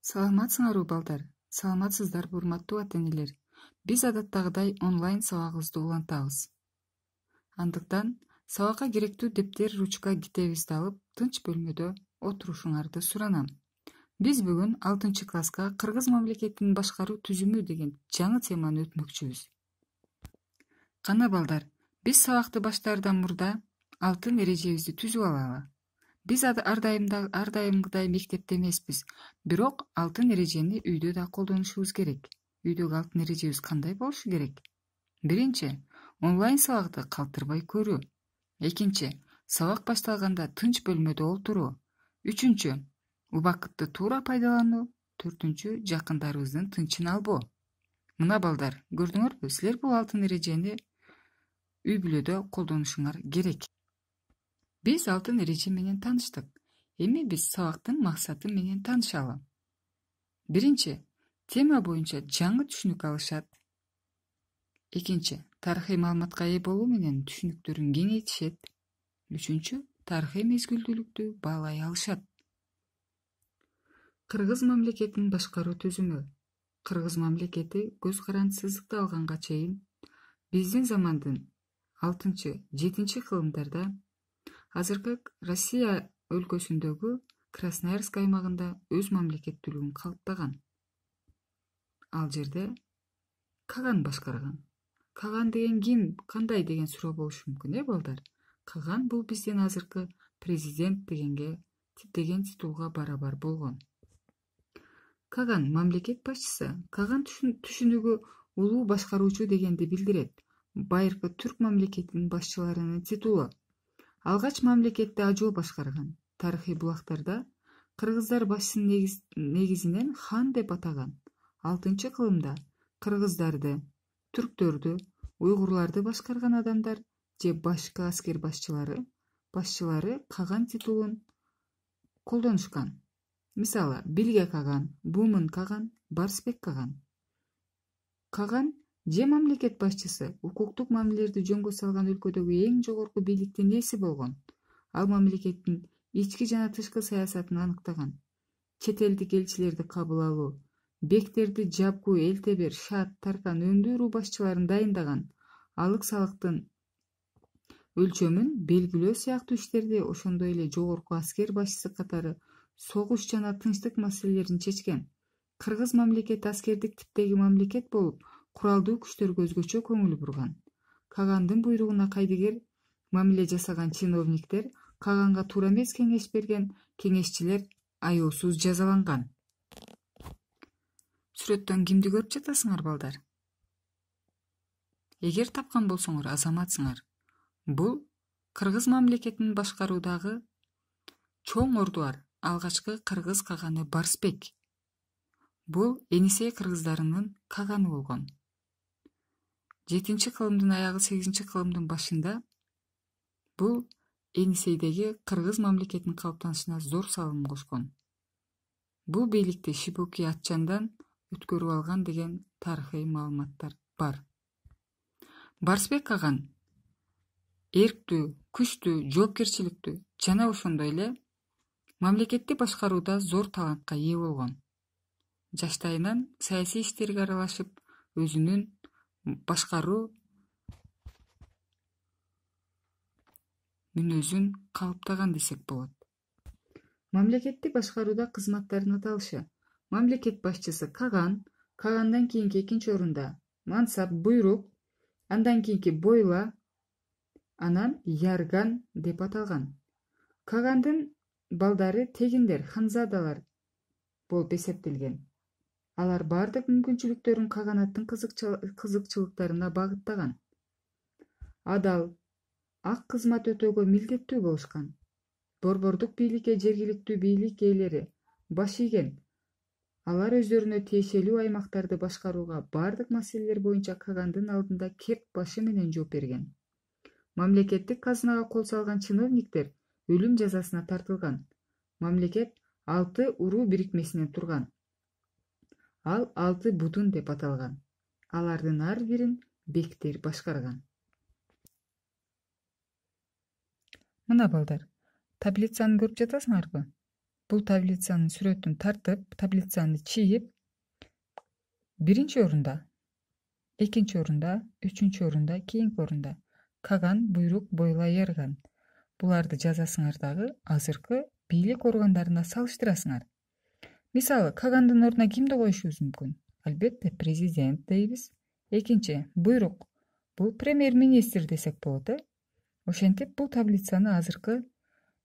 Саламатсыңарбы балдар? Саламатсыздарбы урматтуу ата-энелер? Биз адаттагыдай онлайн сабагыбызды улантабыз. Андыктан сабакка керектүү дептер, ручка, китебибизди алып, тынч бөлмөдө отурушуңарды суранам. Биз бүгүн 6-класска Кыргыз мамлекетинин башкаруу түзүмү деген жаңы теманы өтмөкчүбүз. Кана балдар, биз сабакты баштаардан мурда алтын эрежебизди түзүп алалы. Биз ар дайымгыдай мектепте эмеспиз, бирок алтын эрежени үйдө да колдонушубуз керек. Үйдөгү алтын эрежебиз кандай болушу керек? Биринчи, онлайн сабакты калтырбай көрүү. Экинчи, сабак башталганда тынч бөлмөдө отуруу. Үчүнчү, убакытты туура пайдалануу. Төртүнчү, жакындарыбыздын тынчын албоо. Мына балдар, көрдүңөрбү, силер бул алтын эрежени үй бүлөдө колдонушуңар керек. Биз алтын эреже менен тааныштык. Эми биз сабактын максаты менен таанышалы. Биринчи, тема боюнча жаңы түшүнүк алышат. Экинчи, тарыхый маалыматка ээ болуу менен түшүнүктөрүн кеңейтишет. Үчүнчү, тарыхый мезгилдүүлүктү баалай алышат. Кыргыз мамлекетинин башкаруу түзүмү. Кыргыз мамлекети көз карандысыздыкты алганга чейин биздин замандын 6-7 кылымдарда азыркы Россия өлкөсүндөгү Красноярск аймагында өз мамлекеттүүлүгүн калыптаган. Ал жерде Каган башкарган. Каган деген ким, кандай деген суроо болушу мүмкүн, балдар? Каган бул биздин азыркы президент деген титулга барабар болгон. Каган мамлекет башчысы. Каган түшүнүгү улуу башкаруучу дегенди билдирет. Байыркы түрк мамлекетинин башчыларынын титулу. Алгач мамлекетти ажоо башкарган. Тарыхый булактарда кыргыздар башчысын негизинен хан деп атаган. 6-кылымда кыргыздарды, түрктөрдү, уйгурларды башкарган адамдар же башкы аскер башчылары Каган титулун колдонушкан. Мисалы, Билге Каган, Бумын Каган, Барсбек Каган. Каган же мамлекет башчысы укуктук мамилелерди жөнгө салган өлкөдөгү эң жогорку бийликтин ээси болгон. Ал мамлекеттин ички жана тышкы саясатын аныктаган. Чет элдик элчилерди кабыл алуу, бектерди жапкуу, элтебер, шат, таркан, өндүү руу башчыларын дайындаган. Алык-салыктын өлчөмүн белгилөө сыяктуу иштерди, ошондой эле жогорку аскер башчысы катары согуш жана тынчтык маселелерин чечкен. Кыргыз мамлекети аскердик типтеги мамлекет болуп, куралдуу күчтөргө өзгөчө көңүл бурган. Кагандын буйругуна кайдыгер мамиле жасаган чиновниктер, Каганга туура эмес кеңеш берген кеңешчилер аяосуз жазаланган. Сүрөттөн кимди көрүп жатасыңар, балдар? Эгер тапкан болсоңор, азаматсыңар. Бул Кыргыз мамлекетинин башкаруудагы чоң ордуар алгачкы кыргыз Каганы Барсбек. Бул Энисей кыргыздарынын Каганы болгон. 7-кылымдын аягы 8-кылымдын башында бул Энисейдеги кыргыз мамлекетинин калыптанышына зор салым кошкон. Бул бийликти Шибоки Атчандан өткөрүп алган деген тарыхый маалыматтар бар. Барсбек Каган эрктүү, күчтүү, жоопкерчиликтүү жана ошондой эле мамлекетти башкарууда зор талантка ээ болгон. Жаштайынан саясий иштерге аралашып, өзүнүн башкаруу мүнөзүн калыптаган десек болот. Мамлекетти башкарууда кызматтардын аталышы. Мамлекет башчысы Каган, Кагандан кийинки 2-орунда Мансап, буйрук, андан кийинки Бойла, анан Ярган деп аталган. Кагандын балдары тегиндер, ханзадалар болуп эсептелген. Алар бардык мүмкүнчүлүктөрүн каганаттын кызыкчылыктарына багыттаган. Адал, ак кызмат өтөөгө милдеттүү болушкан. Борбордук бийликке жергиликтүү бийлик ээлери баш ийген. Алар өздөрүнө тиешелүү аймактарды башкарууга бардык маселелер боюнча Кагандын алдында кеп башы менен жооп берген. Мамлекеттик казынага кол салган чиновниктер өлүм жазасына тартылган. Мамлекет 6 уруу бирикмесинен турган. Ал 6 бутун деп аталган. Алардын ар бирин бектер башкарган. Мына балдар, таблицаны көрүп жатасыңарбы? бул таблицанын сүрөтүн тартып, таблицаны чийип, биринчи орунда, экинчи орунда, үчүнчү орунда, кийинки орунда Каган, буйрук, бойла Эрган. Буларды жазасыңар дагы азыркы бийлик органдарына салыштырасыңар. Мисалы, Кагандын ордуна кимди коюшубуз мүмкүн? Албетте, президент дейбиз. Экинчи, буйрук. Бул премьер-министр десек болот, Ошентип бул таблицаны азыркы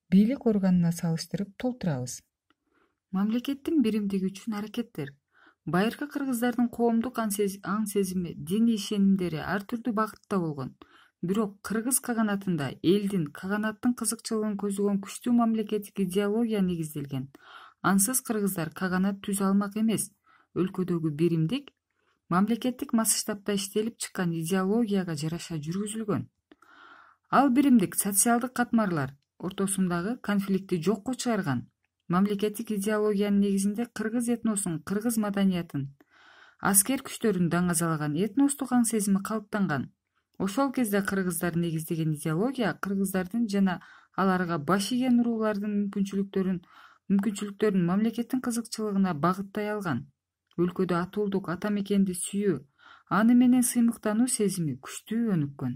бийлик органына салыштырып толтурабыз. Мамлекеттин биримдиги үчүн аракеттер. Байыркы кыргыздардын коомдук аң сезими, диний ишенимдери ар түрдүү багытта болгон. Бирок кыргыз каганатында элдин, каганаттын кызыкчылыгын көзөгөн күчтүү мамлекеттик идеология негизделген. Ансыз кыргыздар каганат түзө алмак эмес. Өлкөдөгү биримдик мамлекеттик масштабта иштелип чыккан идеологияга жараша жүргүзүлгөн. Ал биримдик социалдык катмарлар ортосундагы конфликтти жокко чыгарган. Мамлекеттик идеологиянын негизинде кыргыз этносун, кыргыз маданиятын, аскер күчтөрүн даңазалаган этностук аң сезими калыптанган. Ошол кезде кыргыздар негиздеген идеология кыргыздардын жана аларга баш ийген уруулардын мүмкүнчүлүктөрүн мамлекеттин кызыкчылыгына багыттай алган. Өлкөдө атуулдук, ата мекенди сүйүү, аны менен сыймыктануу сезими күчтүү өнүккөн.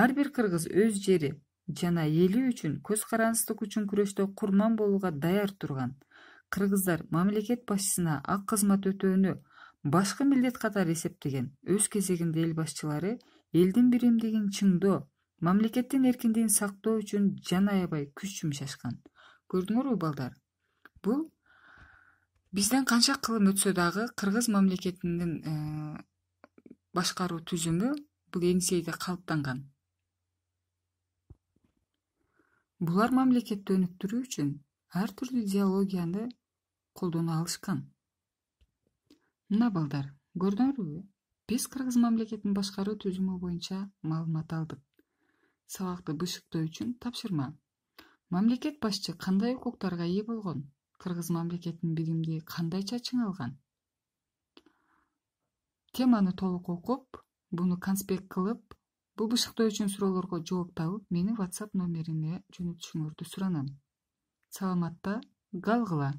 Ар бир кыргыз өз жери жана эли үчүн, көз карансыздык үчүн күрөштө курман болууга даяр турган. Кыргыздар мамлекет башчысына ак кызмат өтөөнү башкы милдет катары эсептеген. Өз кезегинде эл башчылары элдин биримдигин чыңдоо, мамлекеттин эркиндигин сактоо үчүн жан аябай күч жумшашкан. Көрдүңөрбү балдар? Бул бизден канча кылым өтсө дагы кыргыз мамлекетинин башкаруу түзүмү бул эңсейде калыптанган. Булар мамлекетти өнүктүрүү үчүн ар түрдүү идеологияны колдоно алышкан. Мына балдар, көрдүңөрбү? Биз кыргыз мамлекетин башкаруу түзүмү боюнча маалымат алдык. Сабакты бышыктоо үчүн тапшырма. Мамлекет башчы кандай укуктарга ээ болгон? Кыргыз мамлекетинин биримдиги кандайча чыңалган? Теманы толук окуп, буну конспект кылып, бул бышыктоо үчүн суроолорго жооп табып, менин WhatsApp номериме жөнөтүшүңөрдү суранам. Саламатта, галгыла.